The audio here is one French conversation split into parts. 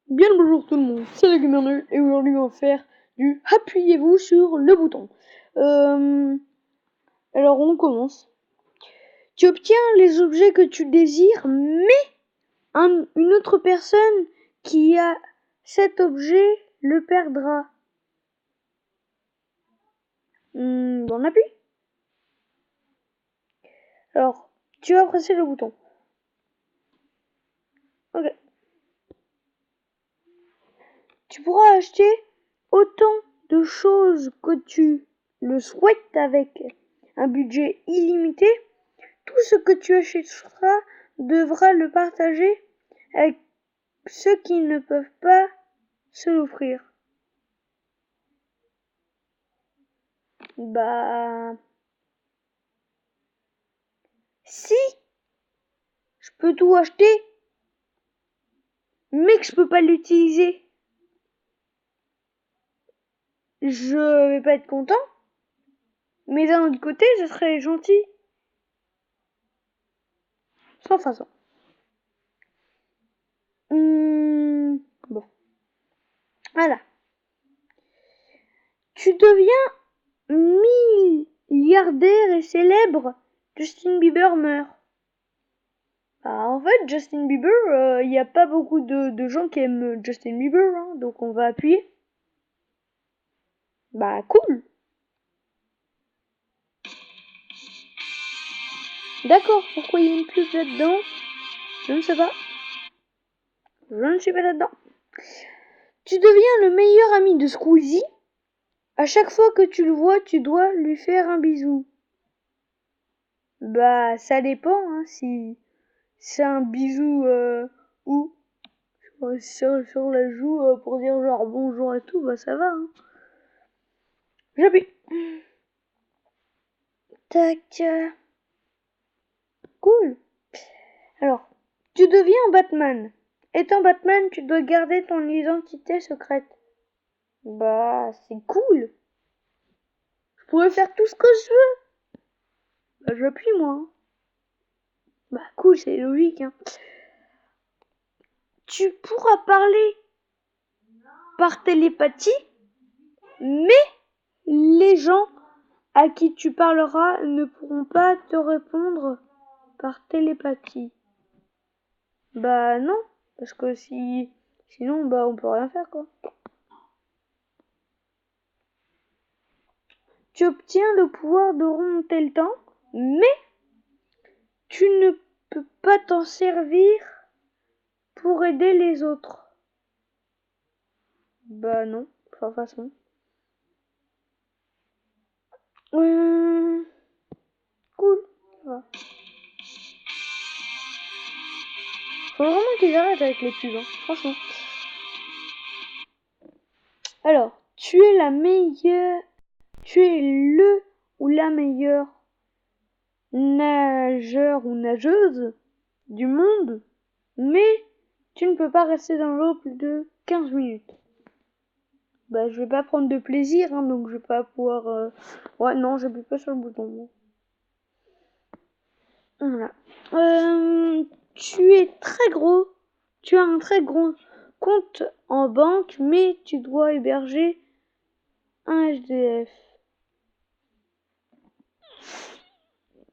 Bien le bonjour tout le monde, c'est le Gamer et aujourd'hui on va faire du appuyez-vous sur le bouton. Alors on commence. Tu obtiens les objets que tu désires, mais une autre personne qui a cet objet le perdra. On appuie. Alors, tu vas presser le bouton. Ok. Tu pourras acheter autant de choses que tu le souhaites avec un budget illimité. Tout ce que tu achèteras devras le partager avec ceux qui ne peuvent pas se l'offrir. Bah... Si je peux tout acheter, mais que je peux pas l'utiliser, je vais pas être content. Mais d'un autre côté, je serais gentil. Sans façon. Bon. Voilà. Tu deviens milliardaire et célèbre. Justin Bieber meurt. Bah, en fait, Justin Bieber, il n'y a pas beaucoup de gens qui aiment Justin Bieber, hein, donc on va appuyer. Bah, cool. D'accord, pourquoi il y a une pub là-dedans? Je ne sais pas. Je ne suis pas là-dedans. Tu deviens le meilleur ami de Squeezie. À chaque fois que tu le vois, tu dois lui faire un bisou. Bah, ça dépend, hein, si c'est un bisou où sur la joue pour dire genre bonjour et tout, bah ça va. Hein. J'appuie. Tac. Cool. Alors, tu deviens Batman. Étant Batman, tu dois garder ton identité secrète. Bah, c'est cool. Je pourrais faire tout ce que je veux. Bah, j'appuie moi. Hein. Bah, cool, c'est logique. Hein. Tu pourras parler par télépathie, mais les gens à qui tu parleras ne pourront pas te répondre par télépathie. Bah non, parce que sinon bah on peut rien faire quoi. Tu obtiens le pouvoir de remonter le temps, mais tu ne peux pas t'en servir pour aider les autres. Bah non, sans façon. Cool. Ouais. Faut vraiment qu'ils arrêtent avec les pubs, hein, franchement. Alors, tu es la meilleure, tu es le ou la meilleure nageur ou nageuse du monde, mais tu ne peux pas rester dans l'eau plus de 15 minutes. Bah, je vais pas prendre de plaisir, hein, donc je vais pas pouvoir... Ouais, non, j'appuie pas sur le bouton. Bon. Voilà. Tu es très gros. Tu as un très gros compte en banque, mais tu dois héberger un HDF.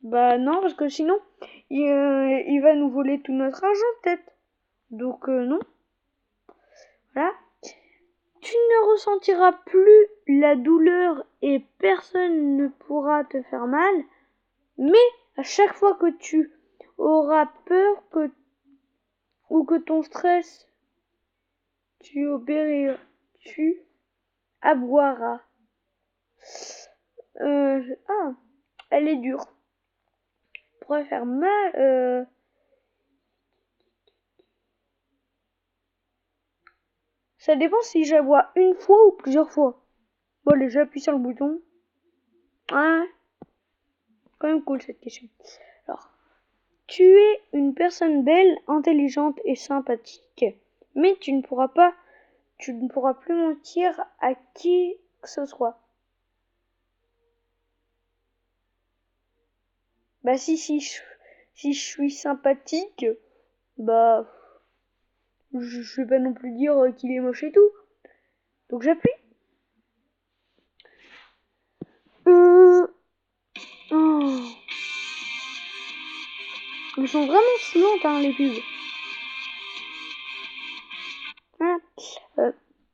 Bah non, parce que sinon, il va nous voler tout notre argent, peut-être. Donc non. Voilà. Tu ne ressentiras plus la douleur et personne ne pourra te faire mal. Mais à chaque fois que tu auras peur ou que ton stress, tu aboieras. Elle est dure. Pourrait faire mal. Ça dépend si j'aboie une fois ou plusieurs fois. Bon, allez, j'appuie sur le bouton. Ah, quand même cool cette question. Alors, tu es une personne belle, intelligente et sympathique, mais tu ne pourras plus mentir à qui que ce soit. Bah si je suis sympathique, bah Je vais pas non plus dire qu'il est moche et tout. Donc j'appuie. Oh. Elles sont vraiment saoulantes, hein, les pubs. Voilà.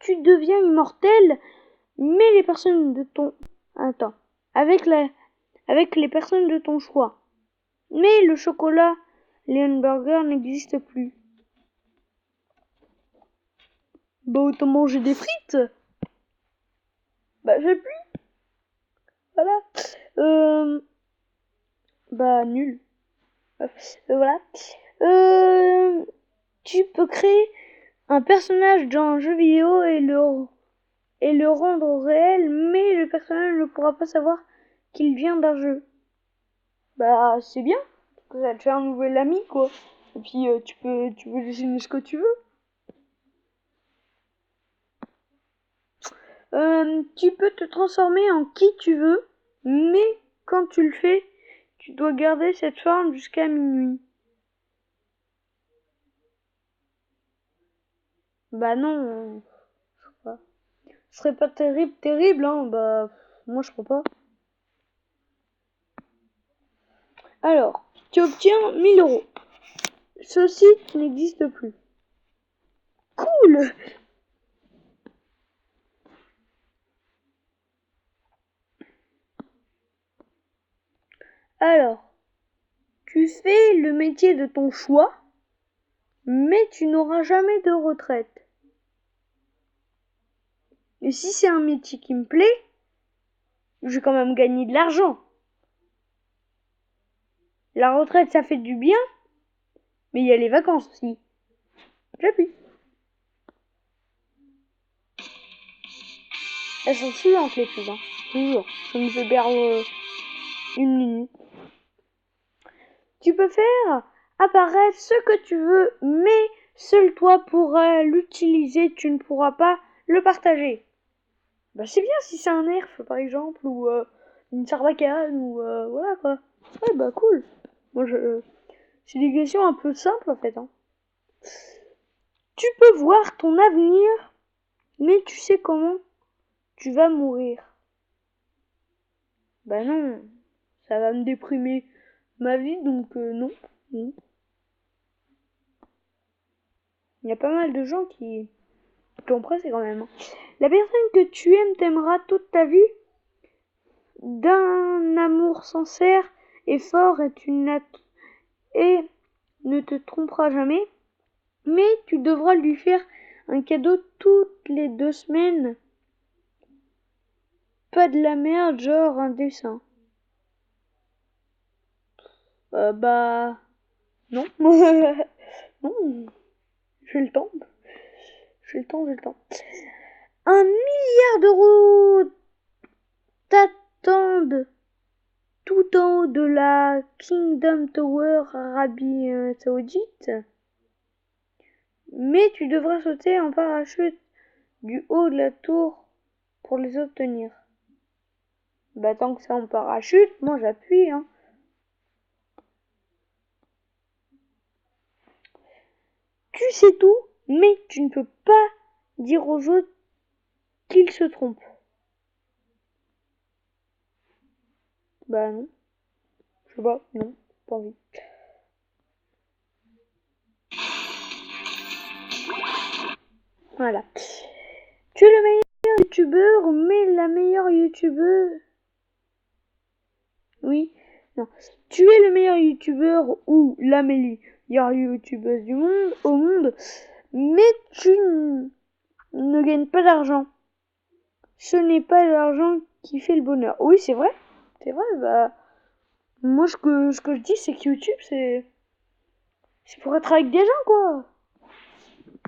Tu deviens immortel, mais les personnes de ton... Attends. Avec les personnes de ton choix. Mais le chocolat, les hamburgers n'existent plus. Bah autant manger des frites. Bah j'appuie. Voilà. Bah nul. Voilà. Tu peux créer un personnage dans un jeu vidéo et le rendre réel, mais le personnage ne pourra pas savoir qu'il vient d'un jeu. Bah c'est bien. Ça va te faire un nouvel ami quoi. Et puis tu peux dessiner ce que tu veux. Tu peux te transformer en qui tu veux, mais quand tu le fais, tu dois garder cette forme jusqu'à minuit. Bah non, je sais pas. Ce serait pas terrible, hein, bah moi je crois pas. Alors, tu obtiens 1000 euros. Ce site n'existe plus. Cool! Alors, tu fais le métier de ton choix, mais tu n'auras jamais de retraite. Et si c'est un métier qui me plaît, je vais quand même gagner de l'argent. La retraite, ça fait du bien, mais il y a les vacances aussi. J'appuie. Elles sont suivantes les pubs, hein. Toujours. Ça me fait perdre une minute. Tu peux faire apparaître ce que tu veux, mais seul toi pourras l'utiliser, tu ne pourras pas le partager. Bah c'est bien si c'est un nerf par exemple, ou une sarbacane, ou voilà quoi. Ouais bah cool. Moi c'est des questions un peu simples en fait, hein. Tu peux voir ton avenir, mais tu sais comment tu vas mourir. Bah non, ça va me déprimer ma vie, donc non. Il y a pas mal de gens qui ont pressé quand même, hein. La personne que tu aimes t'aimera toute ta vie d'un amour sincère et fort et ne te trompera jamais, mais tu devras lui faire un cadeau toutes les 2 semaines. Pas de la merde, genre un dessin. Bah non. Non, j'ai le temps. J'ai le temps. 1 milliard d'euros t'attendent tout en haut de la Kingdom Tower Arabie Saoudite. Mais tu devras sauter en parachute du haut de la tour pour les obtenir. Bah tant que c'est en parachute, moi j'appuie, hein. Tu sais tout, mais tu ne peux pas dire aux autres qu'ils se trompent. Bah non. Je sais pas, non, pas envie. Voilà. Tu es le meilleur youtubeur, mais la meilleure youtubeuse... Oui, non. Tu es le meilleur youtubeur ou la meilleure youtubeuse du monde, au monde, mais tu ne gagnes pas d'argent. Ce n'est pas l'argent qui fait le bonheur. Oui, c'est vrai, bah... Moi, ce que je dis, c'est que YouTube, c'est pour être avec des gens, quoi.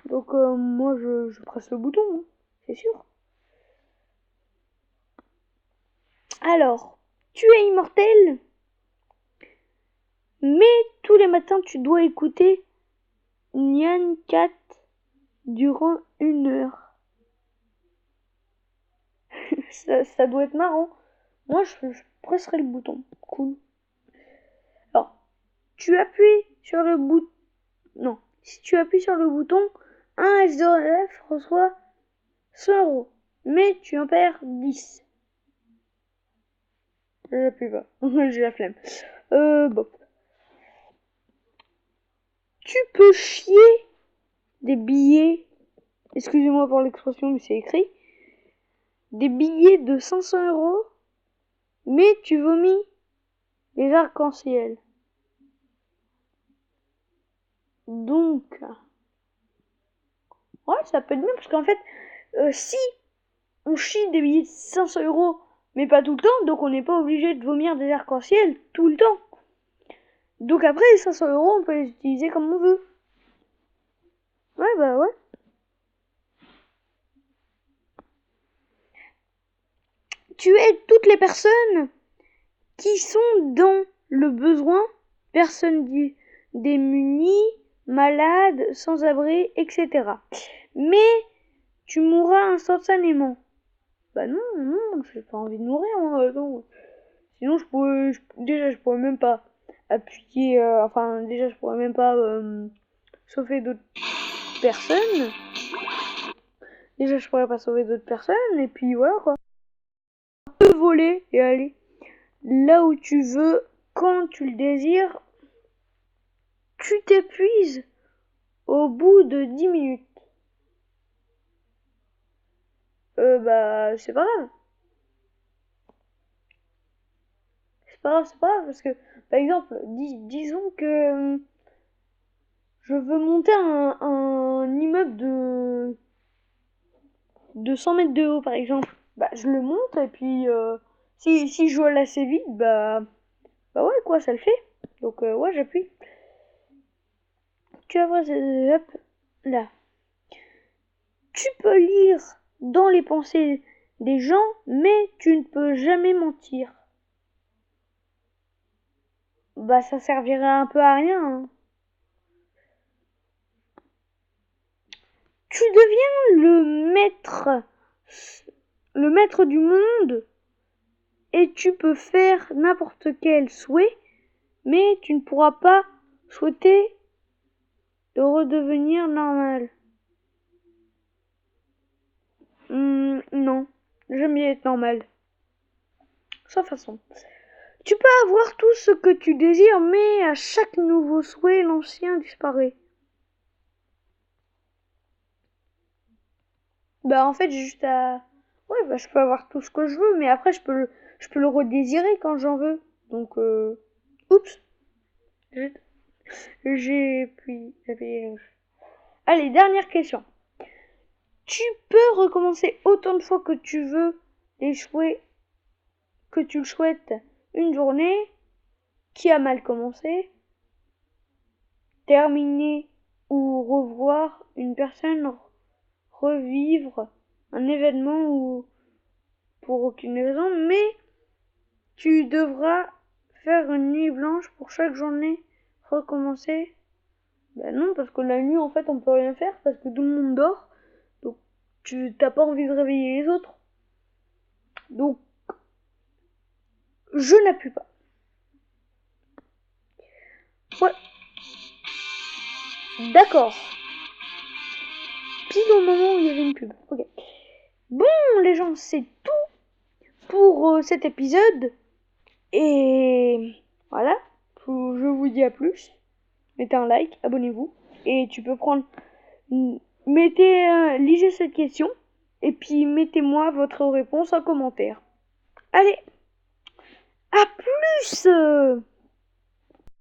Donc, moi, je presse le bouton, hein, c'est sûr. Alors, tu es immortel, mais tous les matins, tu dois écouter Nyan Cat durant 1 heure. ça doit être marrant. Moi, je presserai le bouton. Cool. Alors, tu appuies sur le bouton... Non. Si tu appuies sur le bouton, un SDF reçoit 100 €, mais tu en perds 10. J'appuie pas, j'ai la flemme. Bon. Tu peux chier des billets, excusez-moi pour l'expression, mais c'est écrit, des billets de 500 €, mais tu vomis les arcs-en-ciel. Donc, ouais, ça peut être bien, parce qu'en fait, si on chie des billets de 500 €, mais pas tout le temps, donc on n'est pas obligé de vomir des arcs-en-ciel tout le temps. Donc après, les 500 €, on peut les utiliser comme on veut. Ouais, bah ouais. Tu aides toutes les personnes qui sont dans le besoin, personnes démunies, malades, sans-abri, etc. Mais tu mourras instantanément. Bah non, j'ai pas envie de mourir, moi, non. Sinon, je pourrais même pas appuyer, déjà, je pourrais même pas sauver d'autres personnes. Déjà, je pourrais pas sauver d'autres personnes, et puis voilà, quoi. Tu peux voler et aller là où tu veux, quand tu le désires. Tu t'épuises au bout de 10 minutes. Bah, c'est pas grave. C'est pas grave, parce que, par exemple, disons que je veux monter un immeuble de 100 mètres de haut, par exemple. Bah, je le monte, et puis, si je vole assez vite, bah ouais, quoi, ça le fait. Donc, ouais, j'appuie. Tu vas voir, hop, là. Tu peux lire dans les pensées des gens, mais tu ne peux jamais mentir. Bah, ça servirait un peu à rien, hein. Tu deviens le maître du monde, et tu peux faire n'importe quel souhait, mais tu ne pourras pas souhaiter de redevenir normal. Non, j'aime bien être normal. Sans façon. Tu peux avoir tout ce que tu désires, mais à chaque nouveau souhait, l'ancien disparaît. Bah en fait, j'ai juste à... Ouais, bah je peux avoir tout ce que je veux, mais après je peux le redésirer quand j'en veux. Donc, oups. Allez, dernière question. Tu peux recommencer autant de fois que tu veux échouer, que tu le souhaites, une journée qui a mal commencé, terminer ou revoir une personne, revivre un événement ou pour aucune raison, mais tu devras faire une nuit blanche pour chaque journée recommencer. Ben non, parce que la nuit, en fait, on peut rien faire parce que tout le monde dort. Donc, tu t'as pas envie de réveiller les autres. Donc, je n'appuie pas. Ouais. D'accord. Pile au moment où il y avait une pub. Ok. Bon, les gens, c'est tout pour cet épisode. Et voilà. Je vous dis à plus. Mettez un like, abonnez-vous. Et tu peux prendre... lisez cette question. Et puis, mettez-moi votre réponse en commentaire. Allez, à plus!